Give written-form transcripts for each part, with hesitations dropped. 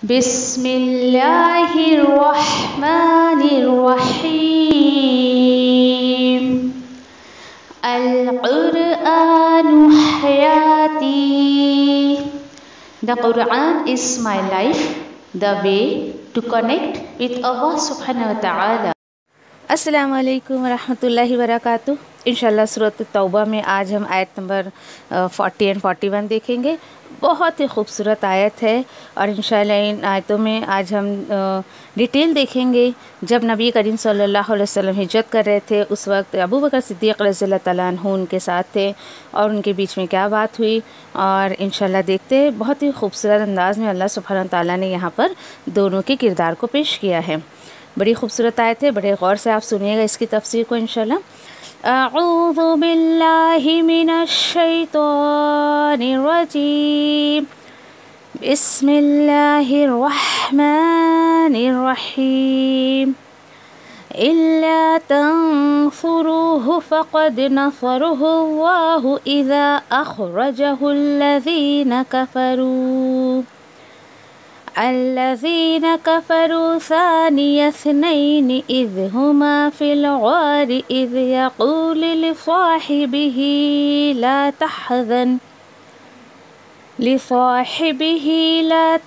بسم اللہ الرحمن الرحیم القرآن حیاتی. The Quran is my life, the way to connect with Allah subhanahu wa ta'ala. السلام علیکم ورحمۃ اللہ وبرکاتہ. انشاءاللہ سورۃ التوبہ میں آج ہم آیت نمبر 40 اور 41 دیکھیں گے. بہت ہی خوبصورت آیت ہے اور انشاءاللہ ان آیتوں میں آج ہم ڈیٹیل دیکھیں گے. جب نبی کریم صلی اللہ علیہ وسلم ہجرت کر رہے تھے اس وقت ابو بکر صدیق رضی اللہ تعالیٰ عنہ ان کے ساتھ تھے اور ان کے بیچ میں کیا بات ہوئی، اور انشاءاللہ دیکھتے ہیں. بہت ہی خوبصورت انداز میں اللہ سبحانہ تعالیٰ نے یہاں پر دونوں کے کردار کو پیش کیا ہے. بڑی خوبصورت آیت ہے، بڑے غور سے آپ سنیے گا اس کی تفسیر کو انشاءاللہ. اعوذ باللہ من الشیطان الرجیم، بسم اللہ الرحمن الرحیم. إلا تنصروه فقد نصره الله إذا أخرجه الذين كفروا ثاني اثنين إذ هما في الغار إذ يقول لصاحبه لا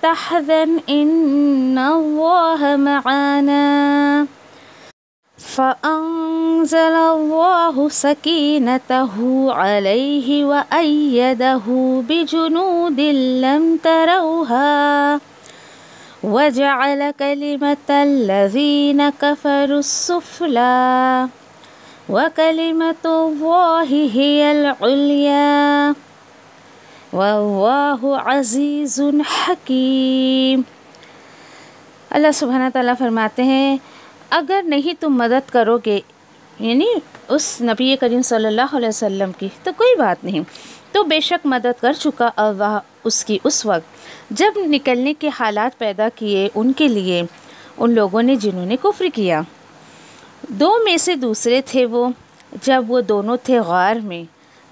تحزن إن الله معنا فأنزل الله سكينته عليه وأيده بجنود لم تروها وجعل كلمة الذين كفروا السفلى وكلمة الله هي العليا والله عزيز حكيم. اللہ سبحانہ تعالیٰ فرماتے ہیں اگر نہیں تم مدد کرو گے یعنی اس نبی کریم صلی اللہ علیہ وسلم کی تو کوئی بات نہیں، تو بے شک مدد کر چکا اللہ اس کی اس وقت جب نکلنے کے حالات پیدا کیے ان کے لیے ان لوگوں نے جنہوں نے کفر کیا. دو میں سے دوسرے تھے وہ، جب وہ دونوں تھے غار میں،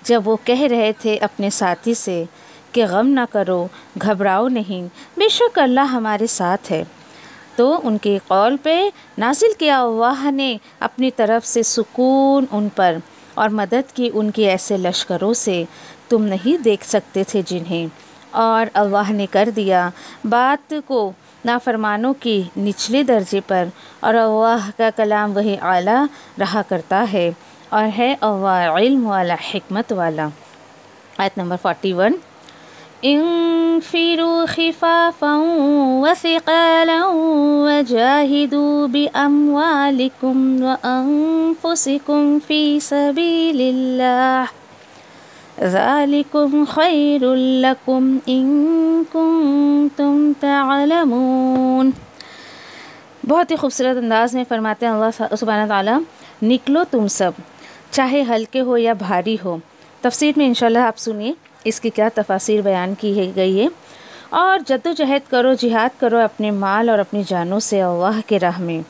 جب وہ کہہ رہے تھے اپنے ساتھی سے کہ غم نہ کرو، گھبراؤ نہیں، بے شک اللہ ہمارے ساتھ ہے. تو ان کے قول پہ نازل کیا اللہ نے اپنی طرف سے سکون ان پر اور مدد کی ان کے ایسے لشکروں سے تم نہیں دیکھ سکتے تھے جنہیں، اور اللہ نے کر دیا بات کو نافرمانوں کی نچلے درجے پر، اور اللہ کا کلام وہی اعلیٰ رہا کرتا ہے اور ہے اللہ علم والا حکمت والا. آیت نمبر 41. انفروا خفافا وثقالا وجاهدوا بأموالكم وأنفسكم في سبيل الله ذلكم خير لكم إن كنتم تعلمون. بہت ہی خوبصورت انداز میں فرماتے ہیں اللہ سبحانہ تعالیٰ نکلو تم سب، چاہے ہلکے ہو یا بھاری ہو. تفسیر میں انشاءاللہ آپ سنیے اس کی کیا تفاسیر بیان کی گئی ہے. اور جدوجہد کرو، جہاد کرو اپنے مال اور اپنی جانوں سے اللہ کے راہ میں،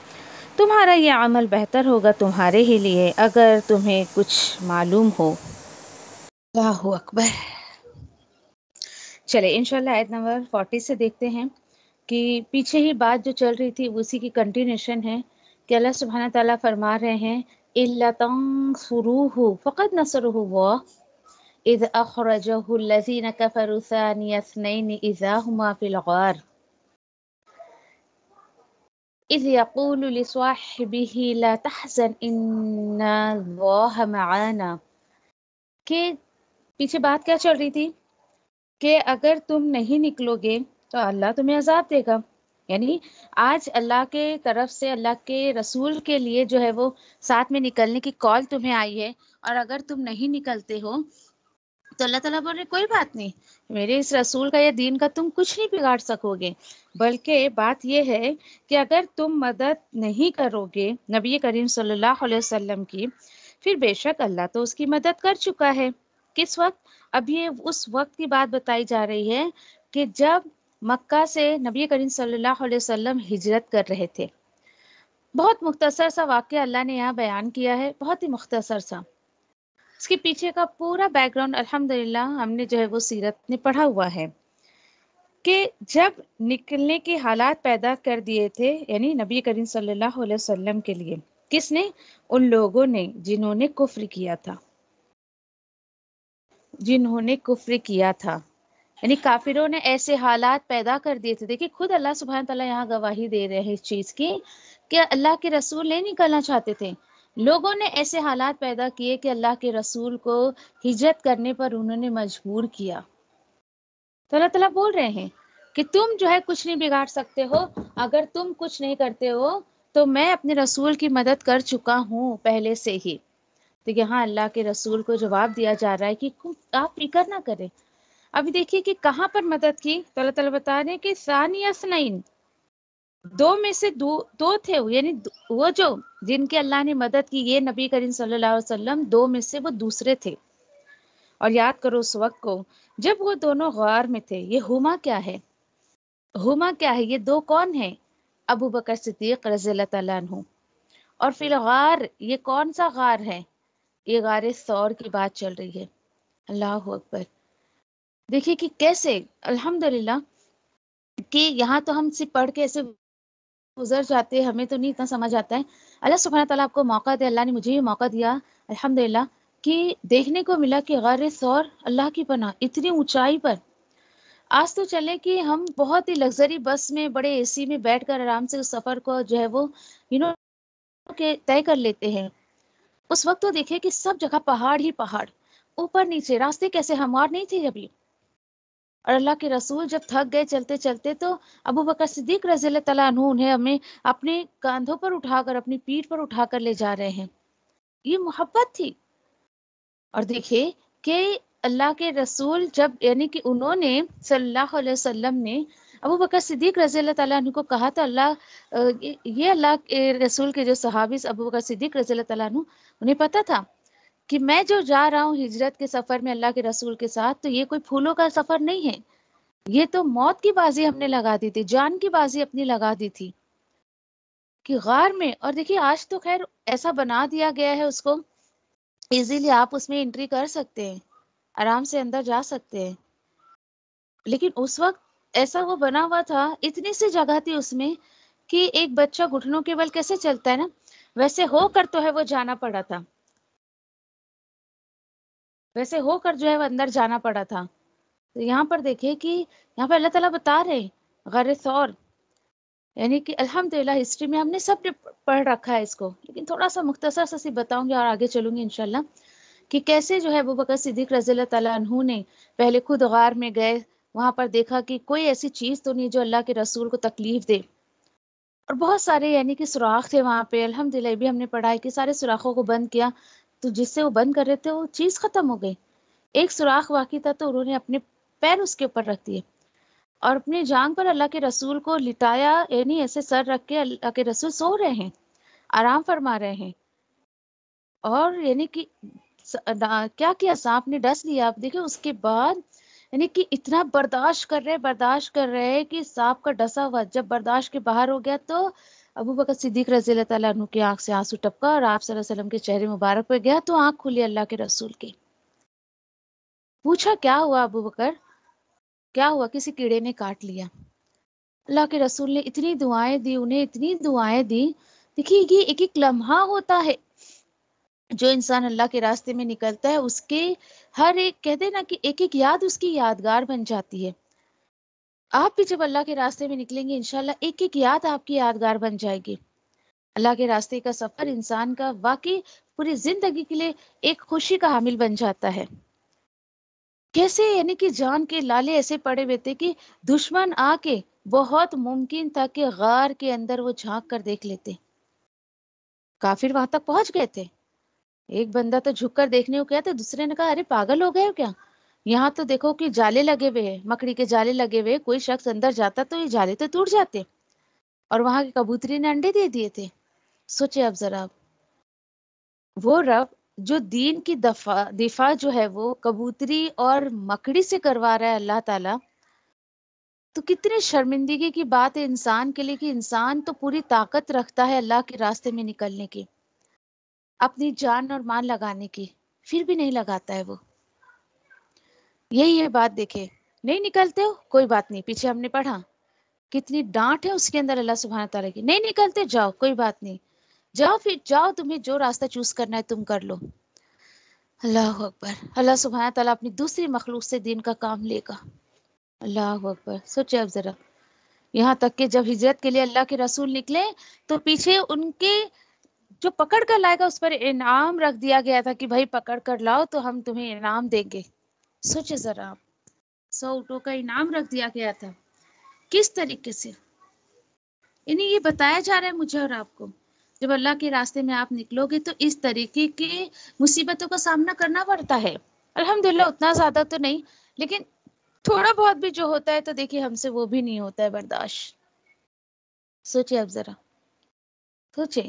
تمہارا یہ عمل بہتر ہوگا تمہارے ہی لیے اگر تمہیں کچھ معلوم ہو. اللہ اکبر. چلے انشاءاللہ آیت نمبر 40 سے دیکھتے ہیں کہ پیچھے ہی بات جو چل رہی تھی اسی کی کنٹینیوشن ہے کہ اللہ سبحانہ تعالیٰ فرما رہے ہیں إِلَّا تَنْصُرُوهُ فَقَدْ نَصَرَهُ اللَّهُ إِذْ أَخْرَجَهُ الَّذِينَ كَفَرُوا ثَانِيَ اثْنَيْنِ إِذْ هُمَا فِي الْغَارِ إِذْ يَقُولُ لِصَاحِبِهِ لَا تَحْزَنْ إِنَّ اللَّهَ مَعَانَا. کہ پیچھے بات کیا چل رہی تھی کہ اگر تم نہیں نکلو گے تو اللہ تمہیں عذاب دے گا. یعنی آج اللہ کے طرف سے اللہ کے رسول کے لیے جو ہے وہ ساتھ میں نکلنے کی کال تمہیں آئی ہے، اور اگر تم نہیں نکلتے ہو تو اللہ تعالیٰ بول رہے کوئی بات نہیں، میرے اس رسول کا یا دین کا تم کچھ نہیں بگاڑ سکو گے، بلکہ بات یہ ہے کہ اگر تم مدد نہیں کرو گے نبی کریم صلی اللہ علیہ وسلم کی، پھر بے شک اللہ تو اس کی مدد کر چکا ہے. کس وقت؟ اب یہ اس وقت کی بات بتائی جا رہی ہے کہ جب مکہ سے نبی کریم صلی اللہ علیہ وسلم ہجرت کر رہے تھے. بہت مختصر سا واقعہ اللہ نے یہاں بیان کیا ہے، بہت ہی مختصر سا. اس کے پیچھے کا پورا بیک گراؤنڈ الحمدللہ ہم نے جو ہے وہ سیرت میں پڑھا ہوا ہے. کہ جب نکلنے کے حالات پیدا کر دیے تھے یعنی نبی کریم صلی اللہ علیہ وسلم کے لیے، کس نے؟ ان لوگوں نے جنہوں نے کفر کیا تھا، جنہوں نے کفر کیا تھا، یعنی کافروں نے ایسے حالات پیدا کر دیے تھے. دیکھیں خود اللہ سبحانہ تعالیٰ یہاں گواہی دے رہے ہیں اس چیز کی کہ اللہ کے رسول نہیں نکلنا چاہتے تھے، لوگوں نے ایسے حالات پیدا کیے کہ اللہ کے رسول کو ہجرت کرنے پر انہوں نے مجبور کیا. تو اللہ تعالیٰ بول رہے ہیں کہ تم جو ہے کچھ نہیں بگاڑ سکتے ہو، اگر تم کچھ نہیں کرتے ہو تو میں اپنے رسول کی مدد کر چکا ہوں پہلے سے ہی. تو یہاں اللہ کے رسول کو جواب دیا جا رہا ہے کہ آپ فکر نہ کریں. ابھی دیکھیے کہ کہاں پر مدد کی، تو اللہ تعالیٰ بتا رہے ہیں کہ ثانی اثنین، دو میں سے دو تھے، یعنی وہ جو جن کے اللہ نے مدد کی، یہ نبی کریم صلی اللہ علیہ وسلم، دو میں سے وہ دوسرے تھے. اور یاد کرو اس وقت کو جب وہ دونوں غار میں تھے. یہ ہما کیا ہے؟ ہما کیا ہے؟ یہ دو کون ہیں؟ ابو بکر صدیق رضی اللہ تعالیٰ عنہ. اور فی الغار، یہ کون سا غار ہے؟ یہ غار ثور کی بات چل رہی ہے. اللہ اکبر. دیکھیے کہ کیسے الحمدللہ کہ یہاں تو ہم سے پڑھ کے ایسے گزر جاتے ہیں، ہمیں تو نہیں اتنا سمجھ آتا ہے. اللہ سبحانہ تعالیٰ آپ کو موقع دے، اللہ نے مجھے بھی موقع دیا الحمدللہ کہ دیکھنے کو ملا کہ غار ثور اللہ کی پناہ اتنی اونچائی پر. آج تو چلے کہ ہم بہت ہی لگژری بس میں بڑے اے سی میں بیٹھ کر آرام سے اس سفر کو جو ہے وہ کہ طے کر لیتے ہیں. اس وقت تو دیکھے کہ سب جگہ پہاڑ ہی پہاڑ، اوپر نیچے، راستے کیسے ہموار نہیں تھے ابھی. اور اللہ کے رسول جب تھک گئے چلتے چلتے تو ابو بکر صدیق رضی اللہ تعالیٰ عنہ انہیں ہمیں اپنے کاندھوں پر اٹھا کر، اپنی پیٹھ پر اٹھا کر لے جا رہے ہیں. یہ محبت تھی. اور دیکھیے کہ اللہ کے رسول جب یعنی کہ انہوں نے صلی اللہ علیہ وسلم نے ابو بکر صدیق رضی اللہ تعالیٰ عنہ کو کہا تو یہ اللہ کے رسول کے جو صحابی ابو بکر صدیق رضی اللہ تعالیٰ عنہ، انہیں پتا تھا کہ میں جو جا رہا ہوں ہجرت کے سفر میں اللہ کے رسول کے ساتھ، تو یہ کوئی پھولوں کا سفر نہیں ہے، یہ تو موت کی بازی ہم نے لگا دی تھی، جان کی بازی اپنی لگا دی تھی کہ غار میں. اور دیکھیے آج تو خیر ایسا بنا دیا گیا ہے اس کو، ایزیلی آپ اس میں انٹری کر سکتے ہیں، آرام سے اندر جا سکتے ہیں. لیکن اس وقت ایسا وہ بنا ہوا تھا، اتنی سی جگہ تھی اس میں کہ ایک بچہ گھٹنوں کے بل کیسے چلتا ہے نا، ویسے ہو کر تو ہے وہ جانا پڑا تھا، ویسے ہو کر جو ہے وہ اندر جانا پڑا تھا. تو یہاں پر دیکھیں کہ یہاں پہ اللہ تعالیٰ بتا رہے غار ثور، یعنی کہ الحمدللہ ہسٹری میں ہم نے سب نے پڑھ رکھا ہے اس کو، لیکن تھوڑا سا مختصر سا بتاؤں گی اور آگے چلوں گی انشاءاللہ کہ کیسے جو ہے ابو بکر صدیق رضی اللہ تعالیٰ عنہ نے پہلے خود غار میں گئے، وہاں پر دیکھا کہ کوئی ایسی چیز تو نہیں جو اللہ کے رسول کو تکلیف دے. اور بہت سارے یعنی کہ سوراخ تھے وہاں پہ، الحمدللہ یہ بھی ہم نے پڑھا ہے کہ سارے سوراخوں کو بند کیا، تو جس سے وہ بند کر رہے تھے وہ چیز ختم ہو گئی. ایک سوراخ باقی تھا تو انہوں نے اپنے پیر اس کے اوپر رکھ دیے اور اپنے جانگ پر اللہ کے رسول کو لٹایا، یعنی ایسے سر رکھ کے اللہ کے رسول سو رہے ہیں، آرام فرما رہے ہیں. اور یعنی کہ کیا کیا، سانپ نے ڈس لیا. آپ دیکھیں اس کے بعد یعنی کہ اتنا برداشت کر رہے کہ سانپ کا ڈسا ہوا جب برداشت کے باہر ہو گیا تو ابو بکر صدیق رضی اللہ تعالیٰ عنہ کی آنکھ سے آنسو ٹپکا اور آپ صلی اللہ علیہ وسلم کے چہرے مبارک پہ گیا تو آنکھ کھلی اللہ کے رسول کی. پوچھا کیا ہوا ابو بکر، کیا ہوا؟ کسی کیڑے نے کاٹ لیا. اللہ کے رسول نے اتنی دعائیں دی، انہیں اتنی دعائیں دی. دیکھیے یہ ایک ایک لمحہ ہوتا ہے جو انسان اللہ کے راستے میں نکلتا ہے، اس کے ہر ایک کہتے نا کہ ایک ایک یاد اس کی یادگار بن جاتی ہے. آپ بھی جب اللہ کے راستے میں نکلیں گے انشاءاللہ ایک ایک یاد آپ کی یادگار بن جائے گی. اللہ کے راستے کا سفر انسان کا واقعی پوری زندگی کے لیے ایک خوشی کا حامل بن جاتا ہے. کیسے یعنی کہ جان کے لالے ایسے پڑے ہوئے تھے کہ دشمن آ کے بہت ممکن تھا کہ غار کے اندر وہ جھانک کر دیکھ لیتے. کافر وہاں تک پہنچ گئے تھے. ایک بندہ تو جھک کر دیکھنے کو کیا تھا، دوسرے نے کہا ارے پاگل ہو گئے ہو کیا، یہاں تو دیکھو کہ جالے لگے ہوئے ہیں، مکڑی کے جالے لگے ہوئے، کوئی شخص اندر جاتا تو یہ جالے تو ٹوٹ جاتے، اور وہاں کی کبوتری نے انڈے دے دیے تھے. سوچے اب ذرا، وہ رب جو دین کی دفاع جو ہے وہ کبوتری اور مکڑی سے کروا رہا ہے اللہ تعالیٰ، تو کتنے شرمندگی کی بات ہے انسان کے لیے کہ انسان تو پوری طاقت رکھتا ہے اللہ کے راستے میں نکلنے کی، اپنی جان اور مال لگانے کی، پھر بھی نہیں لگاتا ہے وہ. یہی ہے بات. دیکھے نہیں نکلتے ہو کوئی بات نہیں، پیچھے ہم نے پڑھا کتنی ڈانٹ ہے اس کے اندر اللہ سبحانہ تعالیٰ کی. نہیں نکلتے جاؤ کوئی بات نہیں، جاؤ پھر جاؤ، تمہیں جو راستہ چوز کرنا ہے تم کر لو. اللہ اکبر. اللہ سبحانہ تعالیٰ اپنی دوسری مخلوق سے دین کا کام لے گا. اللہ اکبر. سوچے اب ذرا، یہاں تک کہ جب ہجرت کے لیے اللہ کے رسول نکلے تو پیچھے ان کے جو پکڑ کر لائے گا اس پر انعام رکھ دیا گیا تھا کہ بھائی پکڑ کر لاؤ تو ہم تمہیں انعام دیں گے. سوچے ذرا آپ، 100 اونٹوں کا انعام رکھ دیا گیا تھا. کس طریقے سے، یعنی یہ بتایا جا رہا ہے مجھے اور آپ کو، جب اللہ کے راستے میں آپ نکلو گے تو اس طریقے کی مصیبتوں کا سامنا کرنا پڑتا ہے. الحمدللہ اتنا زیادہ تو نہیں، لیکن تھوڑا بہت بھی جو ہوتا ہے تو دیکھیے ہم سے وہ بھی نہیں ہوتا ہے برداشت. سوچے اب ذرا، سوچے.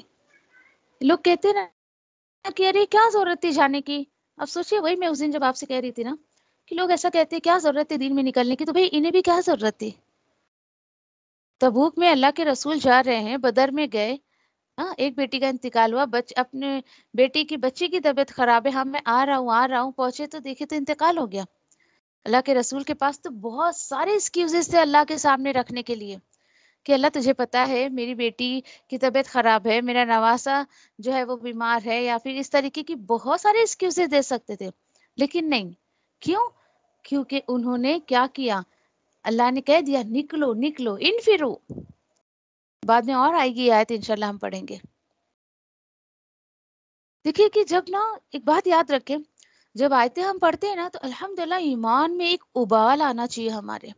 لوگ کہتے ہیں نا کہ ارے کیا ضرورت تھی جانے کی. اب سوچیے وہی میں اس دن جب آپ سے کہہ رہی تھی نا کہ لوگ ایسا کہتے ہیں کیا ضرورت ہے دین میں نکلنے کی، تو بھائی انہیں بھی کیا ضرورت تھی. تبوک میں اللہ کے رسول جا رہے ہیں، بدر میں گئے، ہاں ایک بیٹی کا انتقال ہوا، اپنے بیٹی کی بچی کی طبیعت خراب ہے، ہاں میں آ رہا ہوں، پہنچے تو دیکھے تو انتقال ہو گیا. اللہ کے رسول کے پاس تو بہت سارے ایکسکیوزز تھے اللہ کے سامنے رکھنے کے لیے کہ اللہ تجھے پتا ہے میری بیٹی کی طبیعت خراب ہے، میرا نواسا جو ہے وہ بیمار ہے، یا پھر اس طریقے کی بہت سارے ایکسکیوزز دے سکتے تھے، لیکن نہیں. کیوں؟ کیونکہ انہوں نے کیا کیا؟ اللہ نے کہہ دیا نکلو نکلو انفرو. بعد میں اور آئے گی آیت انشاءاللہ ہم پڑھیں گے. دیکھیے کہ جب نا ایک بات یاد رکھیں، جب آیتیں ہم پڑھتے ہیں نا تو الحمدللہ ایمان میں ایک ابال آنا چاہیے ہمارے.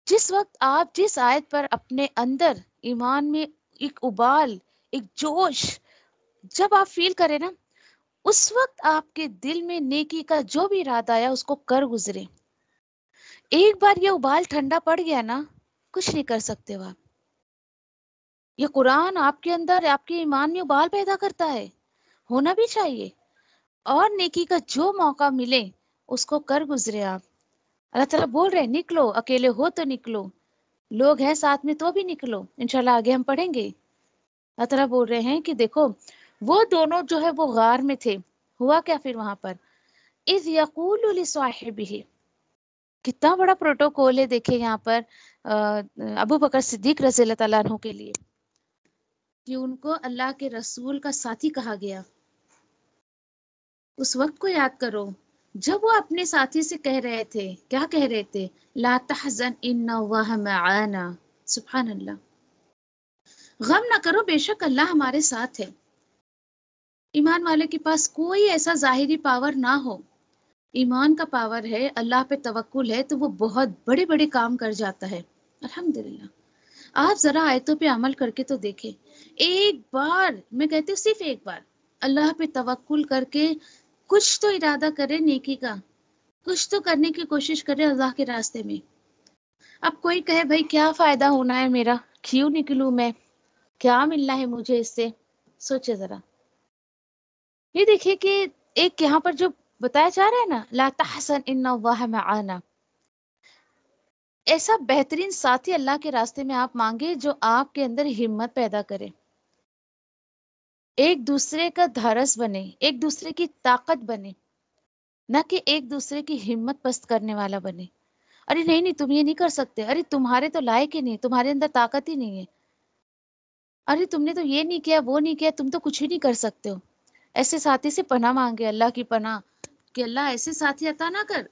جس وقت آپ جس آیت پر اپنے اندر ایمان میں ایک ابال، ایک جوش جب آپ فیل کریں نا، اس وقت آپ کے دل میں نیکی کا جو بھی ارادہ آیا اس کو کر گزرے. ایک بار یہ ابال ٹھنڈا پڑ گیا نا، کچھ نہیں کر سکتے ہو آپ. یہ قرآن آپ کے اندر آپ کے ایمان میں ابال پیدا کرتا ہے، ہونا بھی چاہیے. اور نیکی کا جو موقع ملے اس کو کر گزرے آپ. اللہ تعالیٰ بول رہے ہیں نکلو، اکیلے ہو تو نکلو، لوگ ہیں ساتھ میں تو بھی نکلو. انشاءاللہ آگے ہم پڑھیں گے. اللہ تعالیٰ بول رہے ہیں کہ دیکھو وہ دونوں جو ہے وہ غار میں تھے، ہوا کیا پھر وہاں پر؟ اذ یقول لصاحبہ. کتنا بڑا پروٹوکول ہے دیکھیں یہاں پر ابو بکر صدیق رضی اللہ تعالیٰ عنہ کے لیے کہ ان کو اللہ کے رسول کا ساتھی کہا گیا. اس وقت کو یاد کرو جب وہ اپنے ساتھی سے کہہ رہے تھے، کیا کہہ رہے تھے؟ لا تحزن ان اللہ معانا. سبحان اللہ. غم نہ کرو، بے شک اللہ ہمارے ساتھ ہے. ایمان والے کے پاس کوئی ایسا ظاہری پاور نہ ہو، ایمان کا پاور ہے، اللہ پہ توکل ہے، تو وہ بہت بڑے بڑے کام کر جاتا ہے. الحمدللہ. آپ ذرا آیتوں پہ عمل کر کے تو دیکھیں. ایک بار، میں کہتی ہوں صرف ایک بار اللہ پہ توکل کر کے کچھ تو ارادہ کرے نیکی کا، کچھ تو کرنے کی کوشش کرے اللہ کے راستے میں. اب کوئی کہے بھائی کیا فائدہ ہونا ہے میرا، کیوں نکلوں میں، کیا ملنا ہے مجھے اس سے. سوچے ذرا. یہ دیکھیے کہ ایک یہاں پر جو بتایا جا رہا ہے نا، لا تحزن ان اللہ معانا، ایسا بہترین ساتھی اللہ کے راستے میں آپ مانگے جو آپ کے اندر ہمت پیدا کرے، ایک دوسرے کا دھارس بنے، ایک دوسرے کی طاقت بنے، نہ کہ ایک دوسرے کی ہمت پست کرنے والا بنے. ارے نہیں نہیں تم یہ نہیں کر سکتے، ارے تمہارے تو لائق ہی نہیں، تمہارے اندر طاقت ہی نہیں ہے، ارے تم نے تو یہ نہیں کیا وہ نہیں کیا، تم تو کچھ ہی نہیں کر سکتے ہو. ایسے ساتھی سے پناہ مانگے، اللہ کی پناہ کہ اللہ ایسے ساتھی عطا نہ کر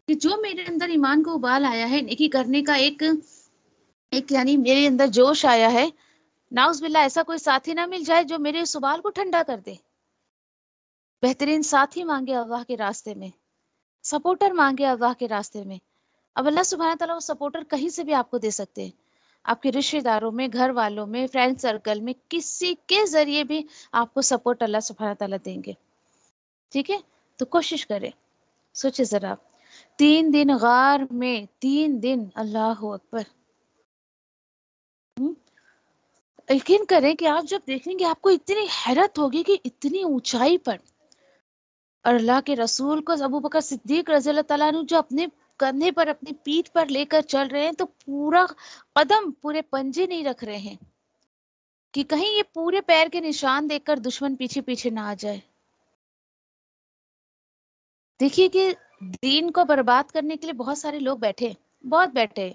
کہ جو میرے اندر ایمان کو ابال آیا ہے، نیکی کرنے کا ایک یعنی میرے اندر جوش آیا ہے، ناؤز باللہ ایسا کوئی ساتھی نہ مل جائے جو میرے اس ابال کو ٹھنڈا کر دے. بہترین ساتھی مانگے اللہ کے راستے میں، سپورٹر مانگے اللہ کے راستے میں. اب اللہ سبحانہ تعالیٰ وہ سپورٹر کہیں سے بھی آپ کو دے سکتے ہیں، آپ کے رشتہ داروں میں، گھر والوں میں، فرینڈ سرکل میں، کسی کے ذریعے بھی آپ کو سپورٹ اللہ سبحانہ تعالیٰ دیں گے. ٹھیک ہے، تو کوشش کریں. سوچے ذرا 3 دن غار میں، 3 دن، اللہ اکبر. یقین کریں کہ آپ جب دیکھیں گے آپ کو اتنی حیرت ہوگی کہ اتنی اونچائی پر، اور اللہ کے رسول کو ابو بکر صدیق رضی اللہ تعالیٰ عنہ جو اپنے کندھے پر، اپنی پیٹھ پر لے کر چل رہے ہیں، تو پورا قدم، پورے پنجے نہیں رکھ رہے ہیں کہ کہیں یہ پورے پیر کے نشان دیکھ کر دشمن پیچھے پیچھے نہ آ جائے. دیکھیے کہ دین کو برباد کرنے کے لیے بہت سارے لوگ بیٹھے، بہت بیٹھے،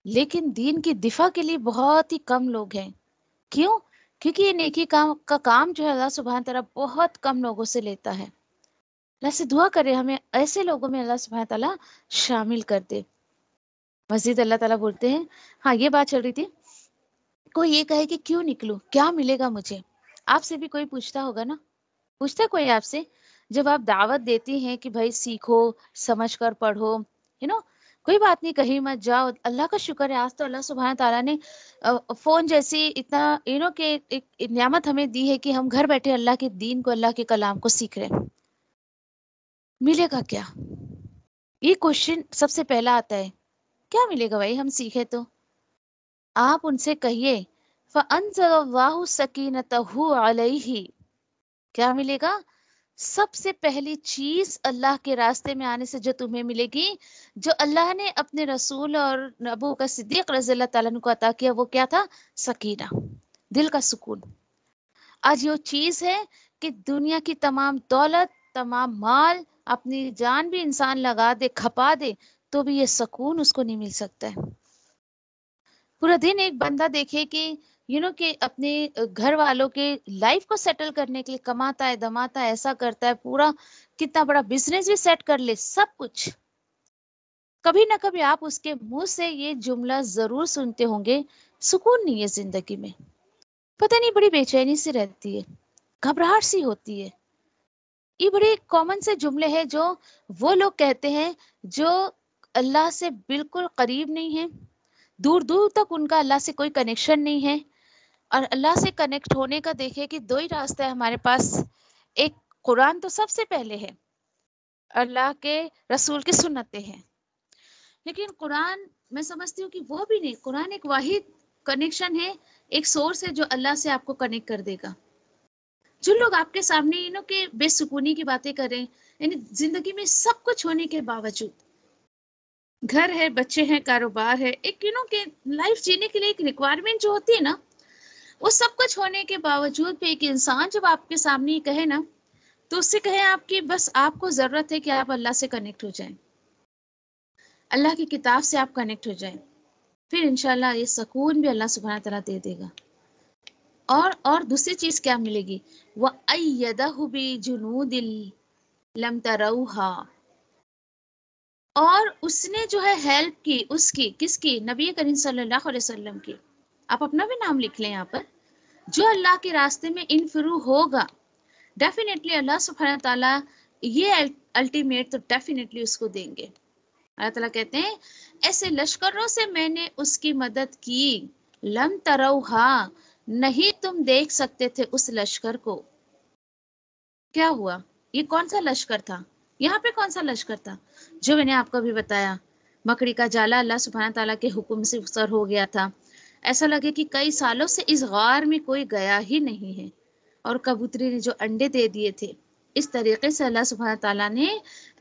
لیکن دین کی دفاع کے لیے بہت ہی کم لوگ ہیں۔ کیوں؟ کیونکہ یہ نیکی کام جو ہے اللہ سبحانہ تعالیٰ بہت کم لوگوں سے لیتا ہے۔ اللہ سے دعا کرے ہمیں ایسے لوگوں میں اللہ سبحانہ تعالیٰ شامل کر دے۔ مزید اللہ تعالیٰ بولتے ہیں، ہاں یہ بات چل رہی تھی، کوئی یہ کہے کہ کیوں نکلوں، کیا ملے گا مجھے؟ آپ سے بھی کوئی پوچھتا ہوگا نا، پوچھتا ہے کوئی آپ سے؟ جب آپ دعوت دیتی ہیں کہ بھائی سیکھو، سمجھ کر پڑھو، کوئی بات نہیں، کہیں مت جاؤ، اللہ کا شکر ہے آج تو اللہ سبحانہ تعالیٰ نے فون جیسی اتنا کہ ایک نعمت ہمیں دی ہے کہ ہم گھر بیٹھے اللہ کے دین کو، اللہ کے کلام کو سیکھ رہے ہیں۔ ملے گا کیا؟ یہ کوشچن سب سے پہلا آتا ہے، کیا ملے گا بھائی ہم سیکھے تو؟ آپ ان سے کہیے فَأَنزَلَ اللَّهُ سَكِينَتَهُ عَلَيْهِ، کیا ملے گا؟ سب سے پہلی چیز اللہ کے راستے میں آنے سے جو تمہیں ملے گی، جو اللہ نے اپنے رسول اور ابو بکر صدیق رضی اللہ تعالیٰ عنہ کو عطا کیا، وہ کیا تھا؟ سکینہ، دل کا سکون۔ آج یہ چیز ہے کہ دنیا کی تمام دولت، تمام مال، اپنی جان بھی انسان لگا دے، کھپا دے، تو بھی یہ سکون اس کو نہیں مل سکتا ہے۔ پورا دن ایک بندہ دیکھے کہ کہ اپنے گھر والوں کے لائف کو سیٹل کرنے کے لیے کماتا ہے، دماتا ہے، ایسا کرتا ہے، پورا کتنا بڑا بزنس بھی سیٹ کر لے، سب کچھ، کبھی نہ کبھی آپ اس کے منہ سے یہ جملہ ضرور سنتے ہوں گے، سکون نہیں ہے زندگی میں، پتہ نہیں بڑی بے چینی سی رہتی ہے، گھبراہٹ سی ہوتی ہے۔ یہ بڑے کامن سے جملے ہیں جو وہ لوگ کہتے ہیں جو اللہ سے بالکل قریب نہیں ہیں، دور دور تک ان کا اللہ سے کوئی کنیکشن نہیں ہے۔ اور اللہ سے کنیکٹ ہونے کا دیکھیں کہ دو ہی راستہ ہے ہمارے پاس، ایک قرآن تو سب سے پہلے ہے، اللہ کے رسول کی سنتیں ہیں، لیکن قرآن میں سمجھتی ہوں کہ وہ بھی نہیں، قرآن ایک واحد کنیکشن ہے، ایک سورس ہے جو اللہ سے آپ کو کنیکٹ کر دے گا۔ جو لوگ آپ کے سامنے کہ بے سکونی کی باتیں کریں، یعنی زندگی میں سب کچھ ہونے کے باوجود، گھر ہے، بچے ہیں، کاروبار ہے، ایک کہ لائف جینے کے لیے ایک ریکوائرمنٹ جو ہوتی ہے نا، وہ سب کچھ ہونے کے باوجود بھی ایک انسان جب آپ کے سامنے یہ کہے نا، تو اس سے کہیں آپ کی بس آپ کو ضرورت ہے کہ آپ اللہ سے کنیکٹ ہو جائیں، اللہ کی کتاب سے آپ کنیکٹ ہو جائیں، پھر انشاءاللہ یہ سکون بھی اللہ سبحانہ تعالیٰ دے دے گا۔ اور دوسری چیز کیا ملے گی؟ وَأَيَّدَهُ بِجُنُودٍ لَمْ تَرَوْهَا، اور اس نے جو ہے ہیلپ کی، اس کی، کس کی؟ نبی کریم صلی اللہ علیہ وسلم کی۔ آپ اپنا بھی نام لکھ لیں یہاں پر، جو اللہ کے راستے میں انفرو ہوگا، ڈیفینیٹلی اللہ سبحانہ تعالیٰ یہ الٹیمیٹ تو ڈیفینیٹلی اس کو دیں گے۔ اللہ تعالیٰ کہتے ہیں ایسے لشکروں سے میں نے اس کی مدد کی، لم تروہا، نہیں تم دیکھ سکتے تھے اس لشکر کو۔ کیا ہوا؟ یہ کون سا لشکر تھا؟ یہاں پہ کون سا لشکر تھا؟ جو میں نے آپ کو بھی بتایا، مکڑی کا جالا اللہ سبحانہ تعالیٰ کے حکم سے سر ہو گیا تھا، ایسا لگے کہ کئی سالوں سے اس غار میں کوئی گیا ہی نہیں ہے، اور کبوتری نے جو انڈے دے دیے تھے، اس طریقے سے اللہ سبحانہ تعالیٰ نے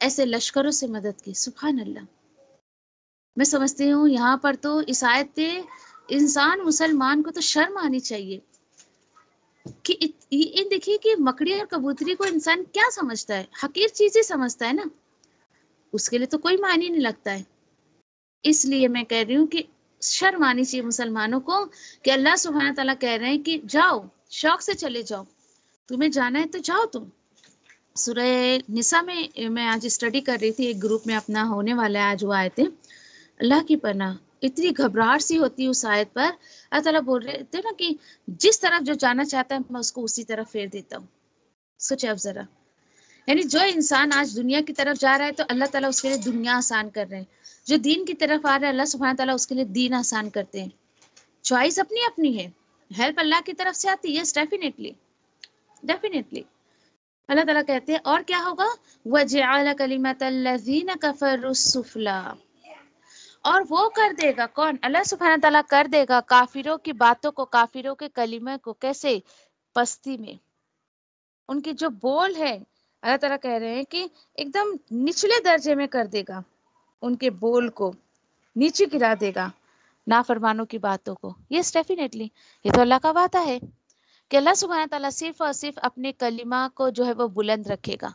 ایسے لشکروں سے مدد کی۔ سبحان اللہ۔ میں سمجھتی ہوں یہاں پر تو اس آیت پہ انسان مسلمان کو تو شرم آنی چاہیے کہ دیکھیے کہ مکڑی اور کبوتری کو انسان کیا سمجھتا ہے؟ حقیر چیزیں سمجھتا ہے نا، اس کے لیے تو کوئی معنی نہیں لگتا ہے۔ اس لیے میں کہہ رہی ہوں کہ شرم آنی چاہیے مسلمانوں کو کہ اللہ سبحانہ تعالیٰ کہہ رہے ہیں کہ جاؤ، شوق سے چلے جاؤ، تمہیں جانا ہے تو جاؤ تم۔ سورہ نساء میں آج اسٹڈی کر رہی تھی، ایک گروپ میں اپنا ہونے والا ہے، آج وہ آئے تھے، اللہ کی پناہ اتنی گھبراہٹ سی ہوتی ہے اس آیت پر۔ اللہ تعالیٰ بول رہے تھے نا کہ جس طرف جو جانا چاہتا ہے میں اس کو اسی طرف پھیر دیتا ہوں۔ سوچے اب ذرا، یعنی جو انسان آج دنیا کی طرف جا رہا ہے تو اللہ تعالیٰ اس کے لیے دنیا آسان کر رہے ہیں، جو دین کی طرف آ رہا ہے اللہ سبحانہ تعالیٰ اس کے لیے دین آسان کرتے ہیں۔ چوائس اپنی اپنی ہے، ہیلپ اللہ کی طرف سے آتی ہے، یس ڈیفینیٹلی، ڈیفینیٹلی۔ اللہ تعالیٰ کہتے ہیں اور کیا ہوگا؟ وَجَعَلَ كَلِمَةَ الَّذِينَ كَفَرُوا السُّفْلَىٰ، اور وہ کر دے گا، کون؟ اللہ سبحانہ تعالیٰ کر دے گا کافروں کی باتوں کو، کافروں کے کلمے کو، کیسے؟ پستی میں، ان کی جو بول ہے اللہ تعالیٰ کہہ رہے ہیں کہ ایک دم نچلے درجے میں کر دے گا، ان کے بول کو نیچے گرا دے گا، نافرمانوں کی باتوں کو۔ یس ڈیفینیٹلی، یہ تو اللہ کا وعدہ ہے کہ اللہ سبحانہ تعالیٰ صرف اور صرف اپنے کلمہ کو جو ہے وہ بلند رکھے گا۔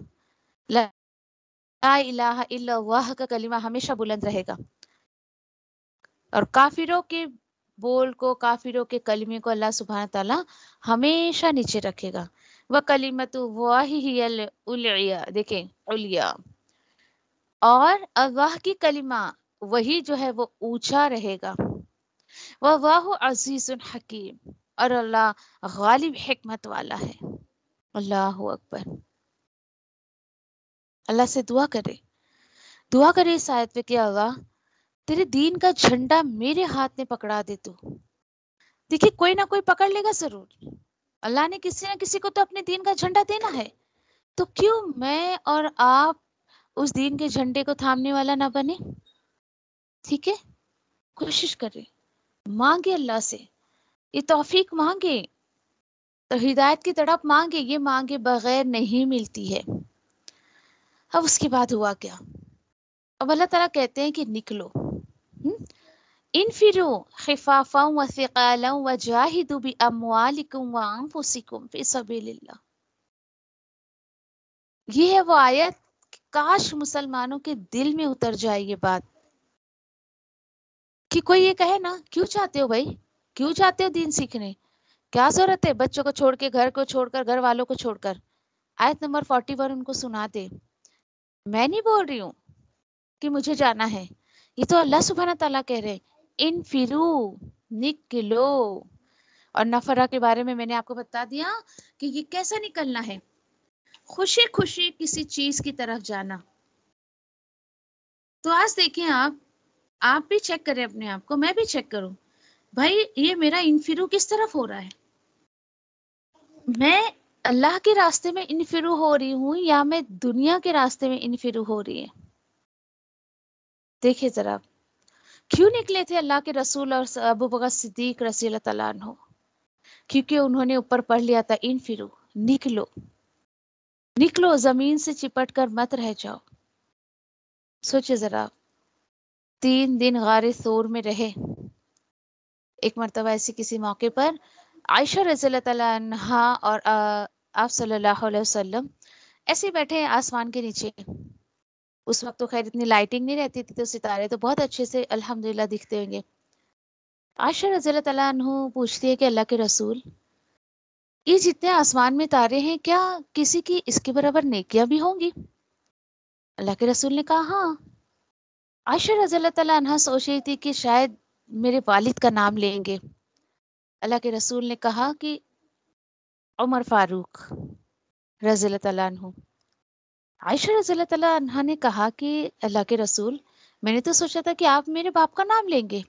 لا الہ الا اللہ کا کلمہ ہمیشہ بلند رہے گا، اور کافروں کے بول کو، کافروں کے کلمے کو اللہ سبحانہ تعالیٰ ہمیشہ نیچے رکھے گا۔ وَكَلِمَةُ اللَّهِ هِيَ الْعُلْيَا، دیکھیں علیا، اور اللہ کی کلمہ وہی جو ہے وہ اونچا رہے گا۔ وَاللَّهُ عَزِيزٌ حَكِيمٌ، اور اللہ غالب حکمت والا ہے۔ اللہ اکبر۔ اللہ سے دعا کرے اس آیت پہ کہ اللہ تیرے دین کا جھنڈا میرے ہاتھ میں پکڑا دے تو۔ دیکھیے کوئی نہ کوئی پکڑ لے گا ضرور، اللہ نے کسی نہ کسی کو تو اپنے دین کا جھنڈا دینا ہے، تو کیوں میں اور آپ اس دین کے جھنڈے کو تھامنے والا نہ بنے؟ ٹھیک ہے، کوشش کریں، مانگے اللہ سے، یہ توفیق مانگے، تو ہدایت کی تڑپ مانگے، یہ مانگے بغیر نہیں ملتی ہے۔ اب اس کے بعد ہوا کیا؟ اب اللہ تعالیٰ کہتے ہیں کہ نکلو، انفروا خفافا وثقالا وجاہدوا باموالکم وانفسکم فی سبیل اللہ۔ یہ ہے وہ آیت، کاش مسلمانوں کے دل میں اتر جائے یہ بات، کہ کوئی یہ کہے نا کیوں چاہتے ہو بھائی، کیوں چاہتے ہو دین سیکھنے، کیا ضرورت ہے بچوں کو چھوڑ کے، گھر کو چھوڑ کر، گھر والوں کو چھوڑ کر؟ آیت نمبر 41 ان کو سنا دے۔ میں نہیں بول رہی ہوں کہ مجھے جانا ہے، یہ تو اللہ سبحانہ تعالیٰ کہہ رہے ہیں انفرو، نکلو۔ اور نفرہ کے بارے میں نے آپ کو بتا دیا کہ یہ کیسا نکلنا ہے، خوشی خوشی کسی چیز کی طرف جانا۔ تو آج دیکھیں آپ بھی چیک کریں اپنے آپ کو، میں بھی چیک کروں، بھائی یہ میرا انفرو کس طرف ہو رہا ہے؟ میں اللہ کے راستے میں انفرو ہو رہی ہوں یا میں دنیا کے راستے میں انفرو ہو رہی ہے؟ دیکھیں ذرا، کیوں نکلے تھے اللہ کے رسول اور ابو بکر صدیق رضی اللہ تعالیٰ عنہ؟ کیونکہ انہوں نے اوپر پڑھ لیا تھا انفرو، نکلو، نکلو، زمین سے چپٹ کر مت رہ جاؤ۔ سوچے ذرا، 3 دن غار ثور میں رہے۔ ایک مرتبہ ایسی کسی موقع پر عائشہ رضی اللہ تعالیٰ عنہا اور آپ صلی اللہ علیہ وسلم ایسے بیٹھے ہیں آسمان کے نیچے۔ اس وقت تو خیر اتنی لائٹنگ نہیں رہتی تھی، تو ستارے تو بہت اچھے سے الحمدللہ دکھتے ہوں گے۔ عائشہ رضی اللہ تعالیٰ عنہ پوچھتی ہے کہ اللہ کے رسول، یہ جتنے آسمان میں تارے ہیں کیا کسی کی اس کے برابر نیکیاں بھی ہوں گی؟ اللہ کے رسول نے کہا ہاں۔ عائشہ رضی اللہ تعالیٰ عنہ سوچ رہی تھی کہ شاید میرے والد کا نام لیں گے۔ اللہ کے رسول نے کہا کہ عمر فاروق رضی اللہ تعالیٰ عنہ۔ عائشہ رضی اللہ تعالیٰ عنہ نے کہا کہ اللہ کے رسول، میں نے تو سوچا تھا کہ آپ میرے باپ کا نام لیں گے۔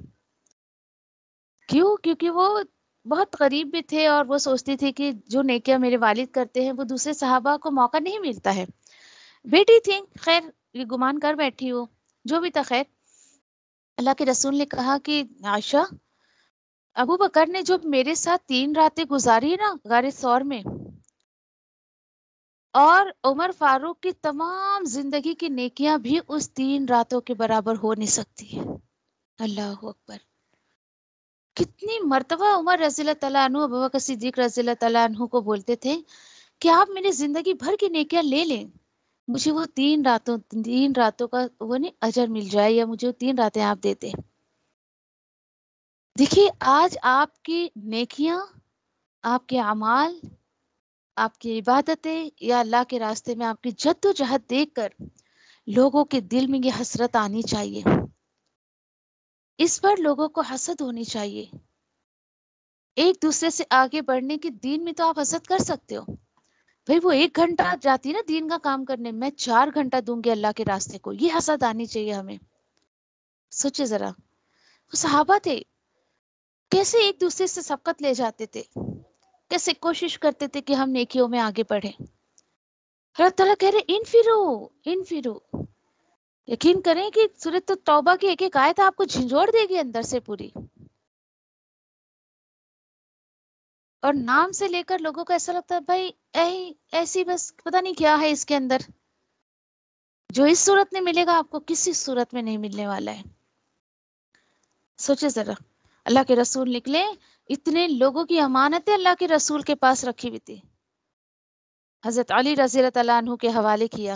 کیوں؟ کیونکہ وہ بہت غریب بھی تھے اور وہ سوچتی تھی کہ جو نیکیاں میرے والد کرتے ہیں وہ دوسرے صحابہ کو موقع نہیں ملتا ہے۔ بیٹی تھی، خیر یہ گمان کر بیٹھی ہو، جو بھی تھا خیر۔ اللہ کے رسول نے کہا کہ عائشہ، ابو بکر نے جو میرے ساتھ 3 راتیں گزاری نا غار ثور میں، اور عمر فاروق کی تمام زندگی کی نیکیاں بھی اس 3 راتوں کے برابر ہو نہیں سکتی ہے۔ اللہ اکبر۔ کتنی مرتبہ عمر رضی اللہ تعالیٰ عنہ ابو بکر صدیق رضی اللہ تعالیٰ عنہ کو بولتے تھے کہ آپ میری زندگی بھر کی نیکیاں لے لیں، مجھے وہ 3 راتوں کا وہ نہیں اجر مل جائے، یا مجھے وہ 3 راتیں آپ دیتے۔ دیکھیے آج آپ کی نیکیاں، آپ کے اعمال، آپ کی عبادتیں یا اللہ کے راستے میں آپ کی جد و جہد دیکھ کر لوگوں کے دل میں یہ حسرت آنی چاہیے، اس پر لوگوں کو حسد ہونی چاہیے۔ ایک دوسرے سے آگے بڑھنے کی، دین میں تو آپ حسد کر سکتے ہو، بھئی وہ 1 گھنٹہ جاتی نا دین کا کام کرنے، میں 4 گھنٹہ دوں گی اللہ کے راستے کو، یہ حسد آنی چاہیے ہمیں۔ سوچے ذرا، وہ صحابہ تھے، کیسے ایک دوسرے سے سبقت لے جاتے تھے، کیسے کوشش کرتے تھے کہ ہم نیکیوں میں آگے بڑھیں۔ اللہ تعالیٰ کہہ رہے انفرو۔ یقین کریں کہ سورۃ توبہ کی ایک آیت آپ کو جھنجھوڑ دے گی اندر سے پوری، اور نام سے لے کر لوگوں کو ایسا لگتا ہے بھائی ایسی بس پتہ نہیں کیا ہے اس کے اندر، جو اس صورت میں ملے گا آپ کو کسی صورت میں نہیں ملنے والا ہے۔ سوچے ذرا، اللہ کے رسول نکلے، اتنے لوگوں کی امانتیں اللہ کے رسول کے پاس رکھی ہوئی تھی، حضرت علی رضی اللہ تعالیٰ عنہ کے حوالے کیا،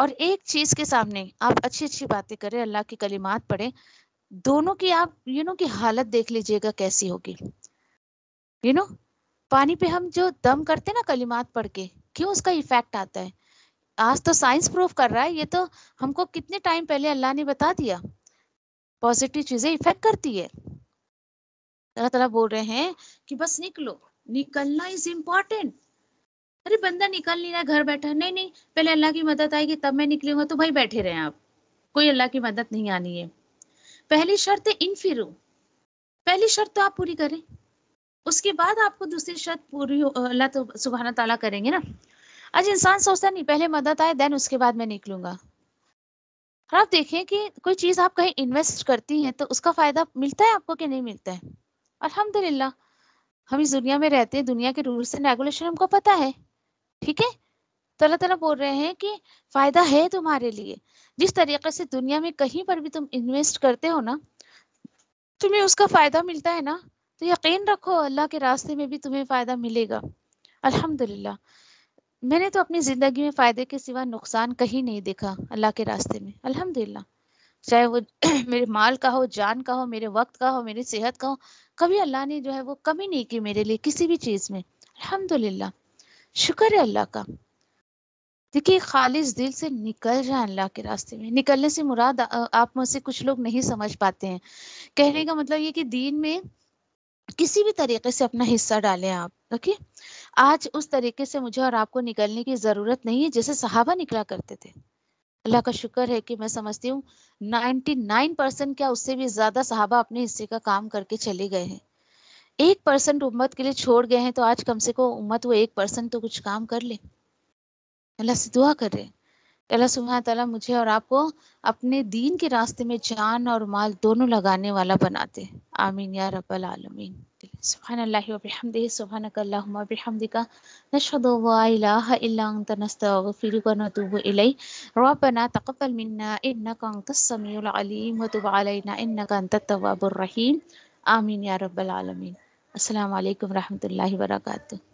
اور ایک چیز کے سامنے آپ اچھی اچھی باتیں کریں، اللہ کی کلمات پڑھیں، دونوں کی آپ کی حالت دیکھ لیجئے گا کیسی ہوگی. پانی پہ ہم جو دم کرتے ہیں نا کلمات پڑھ کے، کیوں اس کا ایفیکٹ آتا ہے؟ آج تو سائنس پروف کر رہا ہے، یہ تو ہم کو کتنے ٹائم پہلے اللہ نے بتا دیا. پازیٹیو چیزیں ایفیکٹ کرتی ہے. اللہ تعالیٰ بول رہے ہیں کہ بس نکلو، نکلنا از امپورٹینٹ. ارے بندہ نکل نہیں رہا، گھر بیٹھا، نہیں نہیں پہلے اللہ کی مدد آئے گی تب میں نکلوں گا. تو بھائی بیٹھے رہیں آپ، کوئی اللہ کی مدد نہیں آنی ہے. پہلی شرط ہے انفرو، پہلی شرط تو آپ پوری کریں، اس کے بعد آپ کو دوسری شرط پوری اللہ تو سبحانہ تعالیٰ کریں گے نا. آج انسان سوچتا نہیں پہلے مدد آئے دین اس کے بعد میں نکلوں گا. اور آپ دیکھیں کہ کوئی چیز آپ کہیں انویسٹ کرتی ہیں تو اس کا فائدہ ملتا ہے آپ کو کہ نہیں ملتا ہے؟ الحمدللہ ہم اس دنیا میں رہتے ہیں، دنیا کے رولس اینڈ ریگولیشن ہم کو پتہ ہے. ٹھیک ہے، تو اللہ تعالیٰ بول رہے ہیں کہ فائدہ ہے تمہارے لیے. جس طریقے سے دنیا میں کہیں پر بھی تم انویسٹ کرتے ہو نا، تمہیں اس کا فائدہ ملتا ہے نا، تو یقین رکھو اللہ کے راستے میں بھی تمہیں فائدہ ملے گا. الحمدللہ میں نے تو اپنی زندگی میں فائدے کے سوا نقصان کہیں نہیں دیکھا اللہ کے راستے میں. الحمدللہ چاہے وہ میرے مال کا ہو، جان کا ہو، میرے وقت کا ہو، میری صحت کا ہو، کبھی اللہ نے جو ہے وہ کمی نہیں کی میرے لیے کسی بھی چیز میں. الحمدللہ شکر ہے اللہ کا. دیکھیے خالص دل سے نکل جائیں اللہ کے راستے میں. نکلنے سے مراد آپ میں سے کچھ لوگ نہیں سمجھ پاتے ہیں. کہنے کا مطلب یہ کہ دین میں کسی بھی طریقے سے اپنا حصہ ڈالیں آپ. اوکے، آج اس طریقے سے مجھے اور آپ کو نکلنے کی ضرورت نہیں ہے جیسے صحابہ نکلا کرتے تھے. اللہ کا شکر ہے کہ میں سمجھتی ہوں 99% کیا اس سے بھی زیادہ صحابہ اپنے حصے کا کام کر کے چلے گئے ہیں. 1% امت کے لیے چھوڑ گئے ہیں، تو آج کم سے کم امت وہ 1% تو کچھ کام کر لے. اللہ سے دعا کر رہے ہیں اللہ سبحانہ تعالیٰ مجھے اور آپ کو اپنے دین کے راستے میں جان اور مال دونوں لگانے والا بناتے. آمین یا رب العالمین. سبحان اللہ و بحمدہ، سبحانک اللہم و بحمدک، نشہد ان لا الہ الا انت، نستغفرک و نتوب الیک. ربنا تقبل منا انک انت السمیع العلیم وتب علینا انک انت التواب الرحیم. آمین یا رب العالمین. السلام علیکم ورحمۃ اللہ وبرکاتہ.